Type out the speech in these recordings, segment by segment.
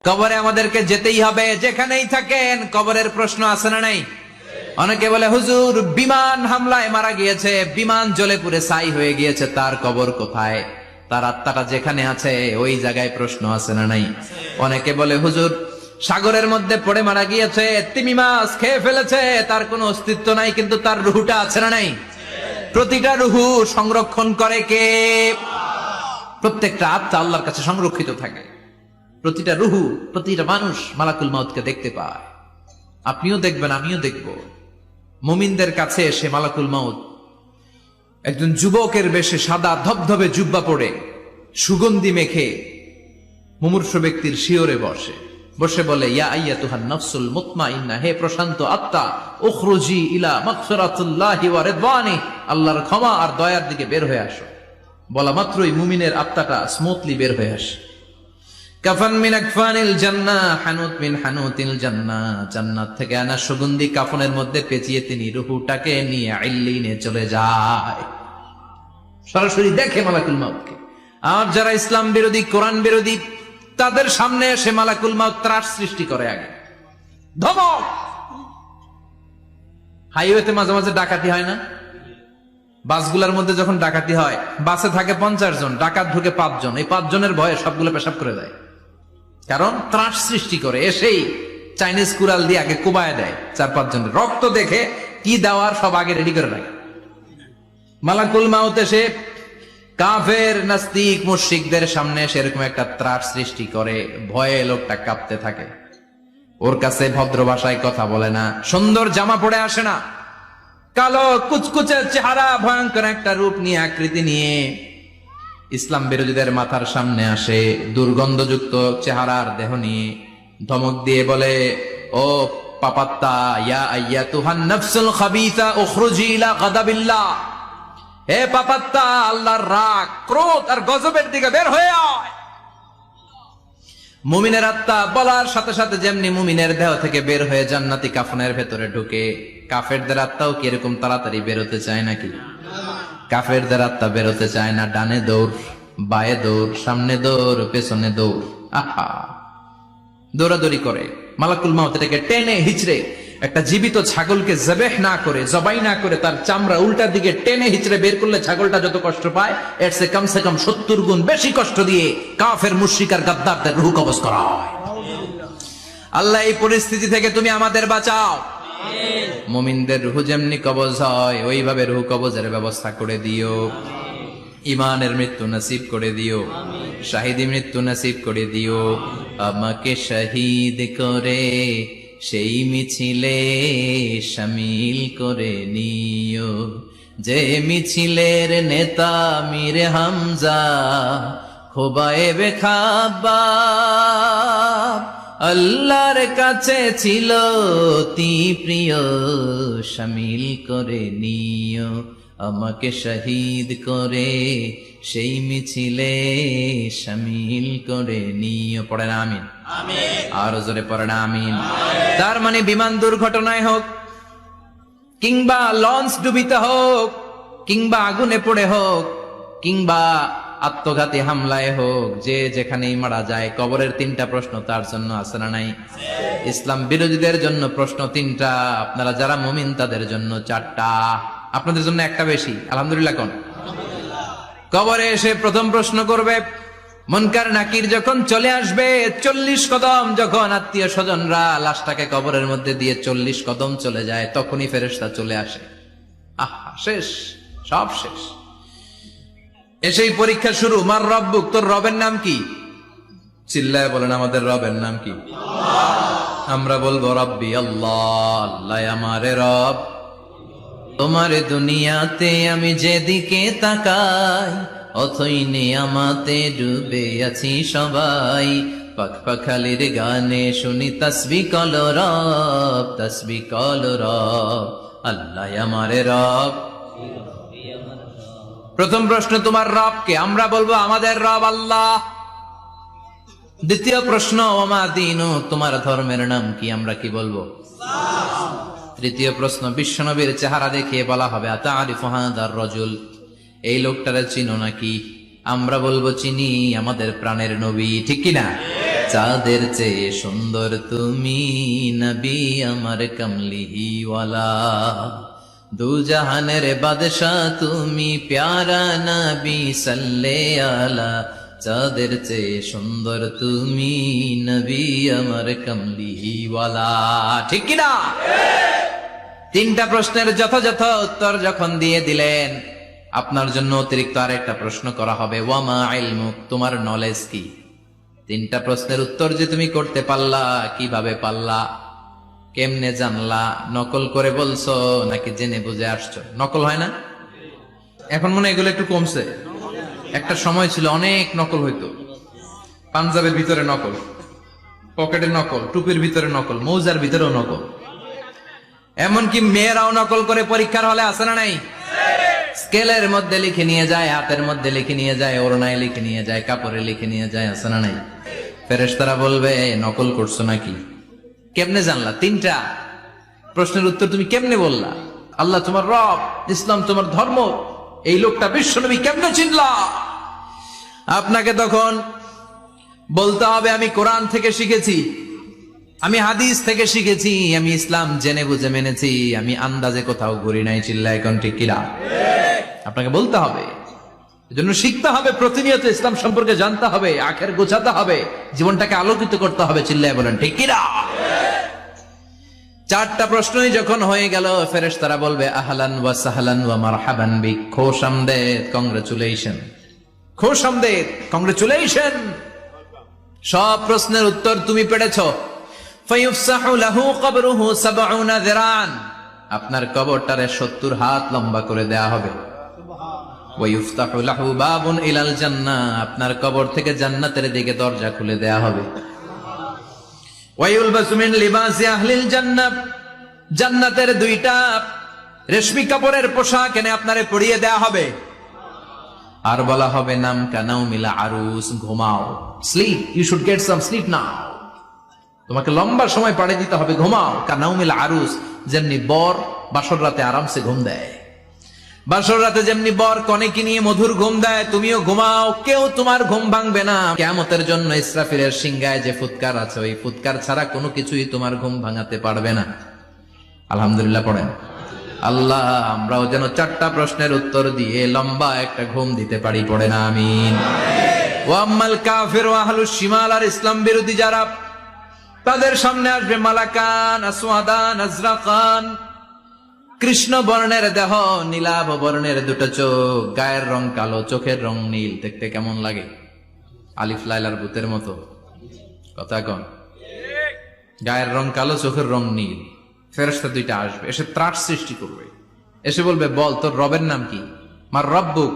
কবরে আমাদেরকে যেতেই হবে, যেখানেই থাকেন কবরের প্রশ্ন আছে না নাই? অনেকে বলে হুজুর বিমান হামলায় মারা গিয়েছে, বিমান জ্বলে পুড়ে ছাই হয়ে গিয়েছে, তার কবর কোথায়? তার আত্মাটা যেখানে আছে ওই জায়গায় প্রশ্ন আছে না নাই? অনেকে বলে হুজুর সাগরের মধ্যে পড়ে মারা গিয়েছে, তিমি মাছ খেয়ে ফেলেছে, তার কোনো অস্তিত্ব নাই, কিন্তু তার রুহুটা আছে না নাই? প্রতিটা রুহু সংরক্ষণ করে কে? প্রত্যেকটা আত্মা আল্লাহর কাছে সংরক্ষিত থাকে। প্রতিটা রুহু, প্রতিটা মানুষ মালাকুল মাউতকে দেখতে পায়। আপনিও দেখবেন, আমিও দেখব। মুমিনদের কাছে এসে মালাকুল মাউত একজন যুবকের বেশে সাদা ধবধবে জুব্বা পরে সুগন্ধি মেখে মুমূর্ষু ব্যক্তির শিয়রে বসে বলে, ইয়া আইয়াতুহান নাফসুল মুতমাইন্নাহ, হে প্রশান্ত আত্মা, উখরুজি ইলা মাগফিরাতুল্লাহি ওয়া রিদওয়ানি, আল্লাহর ক্ষমা আর দয়ার দিকে বের হয়ে আসো। বলা মাত্রই মুমিনের আত্মাটা স্মুথলি বের হয়ে আসে। কাফান মিন আকফানিল জান্নাহ, হানুত মিন হানুতিল জান্নাহ, জান্নাত থেকে আনা সুগন্ধি কাফনের মধ্যে পেঁচিয়ে তিনি রূহটাকে নিয়ে ইল্লিনে চলে যায়। সরাসরি দেখে মালাকুল মাউতকে। আর যারা ইসলাম বিরোধী, কোরআন বিরোধী, তাদের সামনে এসে মালাকুল মাউত ত্রাস সৃষ্টি করে। আগে ধমক। হাইওয়েতে মাঝে মাঝে ডাকাতি হয় না? বাসগুলোর মধ্যে যখন ডাকাতি হয়, বাসে থাকে 50 জন, ডাকাত ঢুকে 5 জন, এই 5 জনের ভয়ে সবগুলো পেশাব করে দেয়। কারণ ত্রাস সৃষ্টি করে। এসেই চাইনিজ কুড়াল দিয়ে আগে কুবায় দেয় 4-5 জনের। রক্ত দেখে কি দেওয়ার সব আগে রেডি করে রাখে। মালাকুল মাউত এসে কাফের নাস্তিক মুশরিকদের সামনে সেরকম একটা ত্রাস সৃষ্টি করে, ভয়ে লোকটা কাঁপতে থাকে। ওর কাছে ভদ্র ভাষায় কথা বলে না, সুন্দর জামা পরে আসে না, কালো কুচকুচে চেহারা, ভয়ঙ্কর একটা রূপ নিয়ে, আকৃতি নিয়ে ইসলাম বিরোধীদের মাথার সামনে আসে, দুর্গন্ধযুক্ত চেহারার দেহ নিয়ে ধমক দিয়ে বলে, ও পাপাত্তা, ইয়া আইয়াতুহান নাফসুল খাবিসা উখরুজি ইলা গাদাবিল্লাহ, হে পাপাত্তা, আল্লাহর রাগ, ক্রোধ আর গজবের দিকে বের হয়ে আয়। মুমিনের আত্মা বলার সাথে সাথে যেমনি মুমিনের দেহ থেকে বের হয়ে জান্নাতি কাফনের ভেতরে ঢুকে, কাফেরদের আত্মাও কি এরকম তাড়াতাড়ি বেরোতে চায় নাকি? কাফেরদের আত্মা বেরোতে চায় না। ডানে দৌড়, বায়ে দৌড়, সামনে দৌড়, পেছনে দৌড়, আহা দৌড়াদৌড়ি করে। মালাকুল মাউত এটাকে টেনে হিচড়ে, একটা জীবিত ছাগলকে জবেহ না করে, জবাই না করে, তার চামড়া উল্টার দিকে টেনে হিচড়ে বের করলে ছাগলটা যত কষ্ট পায়, এর চেয়ে কমসে কম 70 গুণ বেশি কষ্ট দিয়ে কাফের মুশরিক আর গাদ্দারদের রূহ কবজ করা হয়। আল্লাহ এই পরিস্থিতি থেকে তুমি আমাদের বাঁচাও। মুমিনদের রূহ যেমনি কবজ হয়, ওইভাবে রূহ কবজের ব্যবস্থা করে দিও। ইমানের মৃত্যু নসিব করে দিও, শাহিদি মৃত্যু নসিব করে দিও। আমাকে শহীদ করে সেই মিছিলে শামিল করে নিও, যে মিছিলের নেতা মীর হামজা, খোবায়েবে খাব্বাব, আল্লাহর কাছে ছিল অতি প্রিয়, শামিল করে নিও। আমাকে শহীদ করে সেই মিছিলে শামিল করে নিও। পড়েন আমিন। আর জোরে পড়েন আমিন। তার মানে বিমান দুর্ঘটনায় হোক, কিংবা লঞ্চ ডুবিতে হোক, কিংবা আগুনে পড়ে হোক, কিংবা আত্মঘাতী হামলায় হোক, যে যেখানেই মারা যায়, কবরের 3টা প্রশ্ন তার জন্য আছে না নাই? ইসলাম বিরোধীদের জন্য প্রশ্ন 3টা, আপনারা যারা মুমিন তাদের জন্য 4টা, আপনাদের জন্য একটা বেশি। আলহামদুলিল্লাহ কোন? কবরে এসে প্রথম প্রশ্ন করবে মুনকার নাকির যখন চলে আসবে, 40 কদম যখন আত্মীয় স্বজনরা লাশটাকে কবরের মধ্যে দিয়ে 40 কদম চলে যায়, তখনই ফেরেশতা চলে আসে। আহা, শেষ, সব শেষ। এসেই পরীক্ষা শুরু। মার রব্বুক, তোর রবের নাম কি? চিল্লায় বলেন, আমাদের রবের নাম কি? আমরা বলবো রব্বি আল্লাহ, আল্লাহ আমারে রব। তোমার দুনিয়াতে আমি যেদিকে তাকাই, অথই নিয়ামতে ডুবে আছি সবাই। পাখ পাখালির গানে শুনি তাসবিহ কল রব, তাসবিহ কল রব, আল্লাহ আমারে রব। প্রথম প্রশ্ন, তোমার রব কে? আমরা বলবো আমাদের রব আল্লাহ। দ্বিতীয় প্রশ্ন, ওমা দীনু, তোমার ধর্মের নাম কি? আমরা কি বলবো? তৃতীয় প্রশ্ন, বিশ্বনবীর চেহারা দেখিয়ে বলা হবে, আতারিফু হাদার রাজুল, এই লোকটারে চিনো নাকি? আমরা বলবো চিনি, আমাদের প্রাণের নবী। ঠিক কিনা? চাঁদের চেয়ে সুন্দর তুমি নবী আমার কমলিওয়ালা, দু জাহানের বাদশা তুমি প্যারা নবী সাল্লে আলা, চাঁদের চেয়ে সুন্দর তুমি নবী আমার কমলিওয়ালা। ঠিক কিনা? তিনটা প্রশ্নের যথাযথ উত্তর যখন দিয়ে দিলেন, আপনার জন্য অতিরিক্ত আরেকটা প্রশ্ন করা হবে, ওয়ামা ইলমুক, তোমার নলেজ কি? তিনটা প্রশ্নের উত্তর যে তুমি করতে পারলা, কিভাবে পারলা, কেমনে জানলা? নকল করে বলছো নাকি জেনে বুঝে আসছো? নকল হয় না এখন? মনে হয় এগুলো একটু কমছে। একটা সময় ছিল অনেক নকল হইতো। পাঞ্জাবের ভিতরে নকল, পকেটে নকল, টুপির ভিতরে নকল, মৌজার ভিতরেও নকল, এমনকি মেয়েরাও নকল করে পরীক্ষার হলে আসে না নাই? স্কেলের মধ্যে লিখে নিয়ে যায়, হাতের মধ্যে লিখে নিয়ে যায়, ওড়নায় লিখে নিয়ে যায়, কাপড়ে লিখে নিয়ে যায়, আসে না নাই? ফেরেশতারা বলবে নকল করছো নাকি? কেমনে জানলা? তিনটা প্রশ্নের উত্তর তুমি কেমনে বললা? আল্লাহ তোমার রব, ইসলাম তোমার ধর্ম, এই লোকটা বিশ্বনবী, কেমনে চিনলা? আপনাকে তখন বলতে হবে আমি কোরআন থেকে শিখেছি, আমি হাদিস থেকে শিখেছি, আমি ইসলাম জেনে বুঝে মেনেছি, আমি আন্দাজে কোথাও ঘুরি নাই। চিল্লা এখন ঠিক কিনা? আপনাকে বলতে হবে, এজন্য শিখতে হবে, প্রতিনিয়ত ইসলাম সম্পর্কে জানতে হবে, আখের গোছাতে হবে, জীবনটাকে আলোকিত করতে হবে। চিল্লায় বলেন ঠিক কিনা? চারটা প্রশ্নই যখন হয়ে গেল, ফেরেশতারা বলবে আহলান ওয়া সাহলান ওয়া মারহাবান বিক, খোশামদেদ, কংগ্রেচুলেশন, খোশামদেদ, কংগ্রেচুলেশন, সব প্রশ্নের উত্তর তুমি পেরেছো। ফায়ুফসাহু লাহু কবরুহু ৭০ যিরান, আপনার কবরটারে ৭০ হাত লম্বা করে দেয়া হবে। ওয়া ইফতাহু লাহু বাবুন ইলাল জান্নাহ, আপনার কবর থেকে জান্নাতের দিকে দরজা খুলে দেয়া হবে। ওয়া ইউলবাসু মিন লিবাসি আহলিল জান্নাহ, জান্নাতের দুইটা রেশমি কাপড়ের পোশাক এনে আপনারে পরিয়ে দেয়া হবে। আর বলা হবে নাম কানাউমিল আরুস, ঘুমাও, sleep, you should get some sleep now, তোমাকে লম্বা সময় পাড়ি দিতে হবে, ঘুমাও। কানাউমিল আরুস, যেমনি বর বাসর রাতে আরামসে ঘুম দেয়, বাসর রাতে যেমনি বর কনেকে নিয়ে মধুর ঘুম দেয়, তুমিও ঘুমাও, কেউ তোমার ঘুম ভাঙবে না। কিয়ামতের জন্য ইসরাফিলের সিংহায় যে ফুৎকার আছে, ওই ফুৎকার ছাড়া কোনো কিছুই তোমার ঘুম ভাঙাতে পারবে না। আলহামদুলিল্লাহ পড়েন। আল্লাহ আমরাও যেন চারটা প্রশ্নের উত্তর দিয়ে লম্বা একটা ঘুম দিতে পারি, পড়ে না আমিন। ওয়াম্মাল কাফির ওয়া আহলুশ শিমাল, আর ইসলাম বিরোধী যারা, তাদের সামনে আসবে মালাকান আসওয়াদান আজরাকান, কৃষ্ণ বর্ণের দেহ, নীলাভ বর্ণের দুটো চোখ, গায়ের রং কালো, চোখের রং নীল। দেখতে কেমন লাগে? আলিফ লাইলার ভূতের মতো। কথা কন? গায়ের রং কালো, চোখের রং নীল। ফেরেশতা দুইটা আসবে, এসে ত্রাস সৃষ্টি করবে, এসে বলবে বল তোর রবের নাম কি? মার রব্বুক।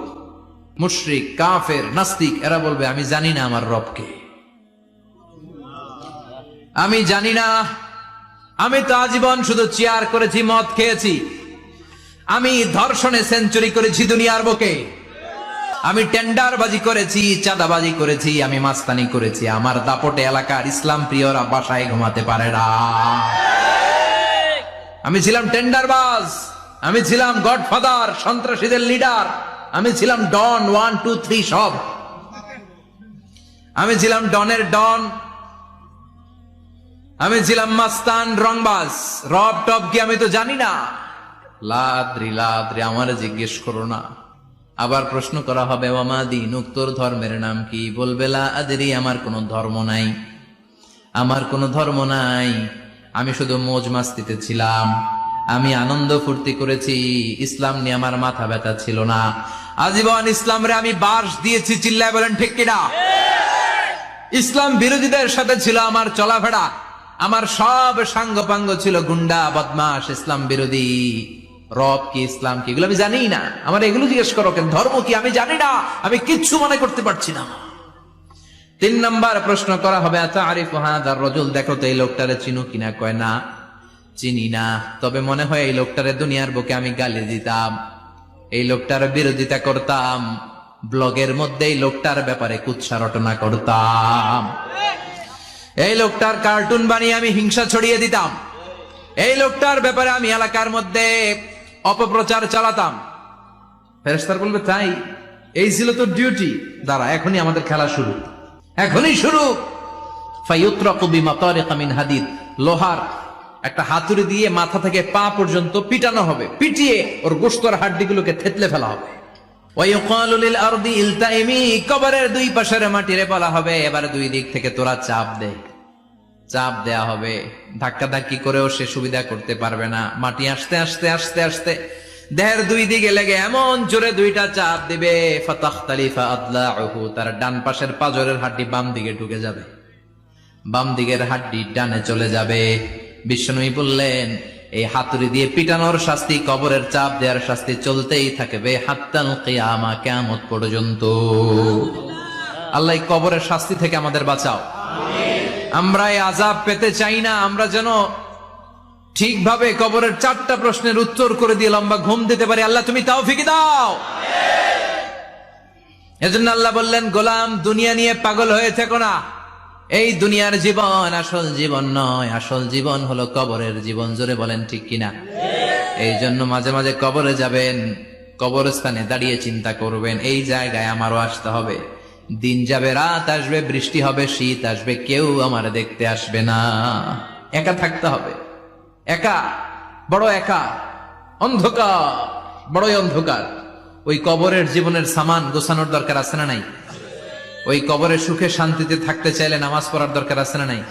মুশরিক, কাফের, নাস্তিক এরা বলবে আমি জানি না আমার রবকে, আমি জানি না, আমি তো আজীবন শুধু চেয়ার করেছি, মদ খেয়েছি, আমি ধর্ষণে সেঞ্চুরি করেছি দুনিয়ার বুকে, আমি টেন্ডারবাজি করেছি, চাঁদাবাজি করেছি, আমি মাস্তানি করেছি, আমার দাপটে এলাকার ইসলাম প্রিয়রা বাসায় ঘুমাতে পারে না। আমি ছিলাম টেন্ডারবাজ, আমি ছিলাম গডফাদার, সন্ত্রাসীদের লিডার, আমি ছিলাম ডন 1 2 3 সব, আমি ছিলাম ডনের ডন, আমি ছিলাম মাস্তান, রংবাজ, রব টপ কি আমি তো জানি না। লাদ্রি লাদ্রি, আমার জিজ্ঞেস করো না। আবার প্রশ্ন করা হবে ওয়ামা দীনুক, তোর ধর্মের নাম কি? বলবে লা আদরি, আমার কোনো ধর্ম নাই, আমার কোনো ধর্ম নাই, আমি শুধু মৌজ মাস্তিতে ছিলাম, আমি আনন্দ ফুর্তি করেছি, ইসলাম নিয়ে আমার মাথা ব্যথা ছিল না, আজীবন ইসলামরে আমি বাস দিয়েছি। চিল্লায় বলেন ঠিক কিনা? ইসলাম বিরোধীদের সাথে ছিল আমার চলাফেরা, আমার সব সাঙ্গপাঙ্গ ছিল গুন্ডা, বদমাশ, ইসলাম বিরোধী। রব কি, ইসলাম কি, এগুলো আমি জানি না। আমার এগুলো জিজ্ঞেস করো কেন? ধর্ম কি আমি জানি না, আমি কিচ্ছু মনে করতে পারছি না। 3 নাম্বার প্রশ্ন করা হবে আতারিফু হাযার রাজুল, দেখো তো এই লোকটারে চিনো কিনা? কয় না, চিনি না, তবে মনে হয় এই লোকটারে দুনিয়ার বুকে আমি গালি দিতাম, এই লোকটার বিরোধিতা করতাম, ব্লগের মধ্যে এই লোকটার ব্যাপারে কুৎসা রটনা করতাম, এই লোকটার কার্টুন বানিয়ে আমি হিংসা ছড়িয়ে দিতাম, এই লোকটার ব্যাপারে আমি এলাকার মধ্যে অপপ্রচার চালাতাম। ফেরেশতারা বলবে তাই? এই ছিল তোর ডিউটি? দাঁড়া, এখনই আমাদের খেলা শুরু, এখনই শুরু। ফায়ুতরাকু বিমাতারিকা মিন হাদিদ, লোহার একটা হাতুড়ি দিয়ে মাথা থেকে পা পর্যন্ত পিটানো হবে, পিটিয়ে ওর গোশতের হাড্ডিগুলোকে থেতলে ফেলা হবে। ওয়ায়ুকালু লিল আরদি ইলতাইমি, কবরের দুই পাশের মাটিরে বলা হবে এবার দুই দিক থেকে তোরা চাপ দে। চাপ দেয়া হবে, ধাক্কা ধাক্কি করেও সে সুবিধা করতে পারবে না। মাটি আস্তে আস্তে আস্তে আস্তে দেহের দুই দিকে লেগে এমন জোরে দুইটা চাপ দিবে, ফাতাখতালিফা আদলাউহু, তার ডান পাশের পাজরের হাড্ডি বাম দিকে ঢুকে যাবে, বাম দিকের হাড্ডি ডানে চলে যাবে। বিশ্বনবী বললেন এই হাতুড়ি দিয়ে পিটানোর শাস্তি, কবরের চাপ দেওয়ার শাস্তি চলতেই থাকবে হাত্তাল কিয়ামা, কিয়ামত পর্যন্ত। আল্লাহ এই কবরের শাস্তি থেকে আমাদের বাঁচাও। আমরা এই আযাব পেতে চাই না, আমরা যেন ঠিকভাবে কবরের 4টা প্রশ্নের উত্তর করে দিয়ে লম্বা ঘুম দিতে পারি। আল্লাহ তুমি তৌফিক দাও। এজন্য আল্লাহ বললেন, গোলাম দুনিয়া নিয়ে পাগল হয়ে থেকো না। এই দুনিয়ার জীবন আসল জীবন নয়, আসল জীবন হলো কবরের জীবন। জোরে বলেন ঠিক কিনা? এই জন্য মাঝে মাঝে কবরে যাবেন, কবরস্থানে দাঁড়িয়ে চিন্তা করবেন এই জায়গায় আমারও আসতে হবে। দিন যাবে, রাত আসবে, বৃষ্টি হবে, শীত আসবে, কেউ আমার দেখতে আসবে না। একা থাকতে হবে, একা, বড় একা, অন্ধকার, বড়ই অন্ধকার। ওই কবরের জীবনের সামান গোছানোর দরকার আছে না নাই? ওই কবরে সুখে শান্তিতে থাকতে চাইলে নামাজ পড়ার দরকার আছে না নাই?